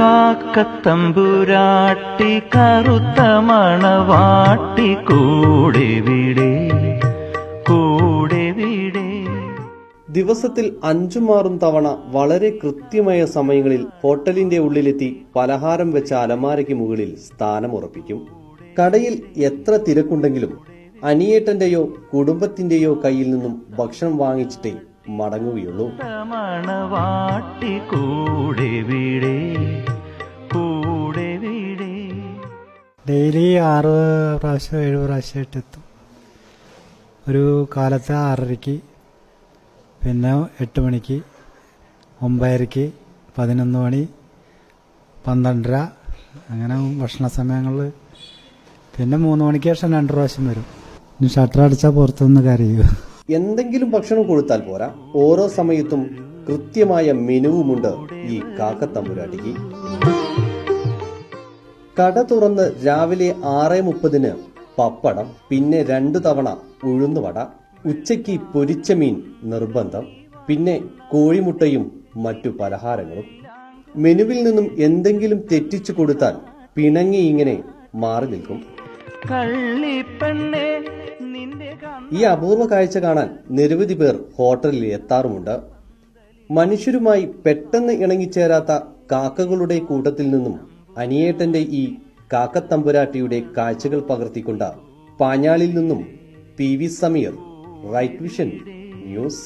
കാക്കത്തമ്പുരാട്ടി കറുത്ത മണവാട്ടി കൂടെ വിടെ കൂടെ വിടെ. ദിവസത്തിൽ 5-6 തവണ വളരെ കൃത്യമായ സമയങ്ങളിൽ ഹോട്ടലിന്റെ ഉള്ളിലെത്തി പലഹാരം വെച്ച അലമാരയ്ക്ക് മുകളിൽ സ്ഥാനമുറപ്പിക്കും. കടയിൽ എത്ര തിരക്കുണ്ടെങ്കിലും അനിയേട്ടന്റെയോ കുടുംബത്തിന്റെയോ കയ്യിൽ നിന്നും ഭക്ഷണം വാങ്ങിച്ചിട്ടേ മടങ്ങുകയുള്ളൂ. ഡെയിലി 6 പ്രാവശ്യം 7 പ്രാവശ്യമായിട്ട് എത്തും. ഒരു കാലത്ത് 6:30, പിന്നെ 8 മണിക്ക്, 9:30, 11 മണി, 12:30, അങ്ങനെ ഭക്ഷണ സമയങ്ങളിൽ. പിന്നെ 3 മണിക്ക് ശേഷം 2 പ്രാവശ്യം വരും. ഷട്ടർ അടിച്ചാൽ പുറത്തുനിന്ന് കരയുക. എന്തെങ്കിലും ഭക്ഷണം കൊടുത്താൽ പോരാ, ഓരോ സമയത്തും കൃത്യമായ മെനുവുമുണ്ട് ഈ കാക്കത്തമ്പുരാട്ടിക്ക്. കട തുറന്ന് രാവിലെ 6:30 പപ്പടം, പിന്നെ 2 തവണ ഉഴുന്നുവട, ഉച്ചയ്ക്ക് പൊരിച്ച മീൻ നിർബന്ധം, പിന്നെ കോഴിമുട്ടയും മറ്റു പലഹാരങ്ങളും. മെനുവിൽ നിന്നും എന്തെങ്കിലും തെറ്റിച്ചു കൊടുത്താൽ പിണങ്ങി ഇങ്ങനെ മാറി നിൽക്കും. ഈ അപൂർവ കാഴ്ച കാണാൻ നിരവധി പേർ ഹോട്ടലിൽ എത്താറുമുണ്ട്. മനുഷ്യരുമായി പെട്ടെന്ന് ഇണങ്ങിച്ചേരാത്ത കാക്കകളുടെ കൂട്ടത്തിൽ നിന്നും അനിയേട്ടന്റെ ഈ കാക്കത്തമ്പുരാട്ടിയുടെ കാഴ്ചകൾ പകർത്തിക്കൊണ്ട പാഞ്ഞാളിൽ നിന്നും PV Sameer, Right Vision news.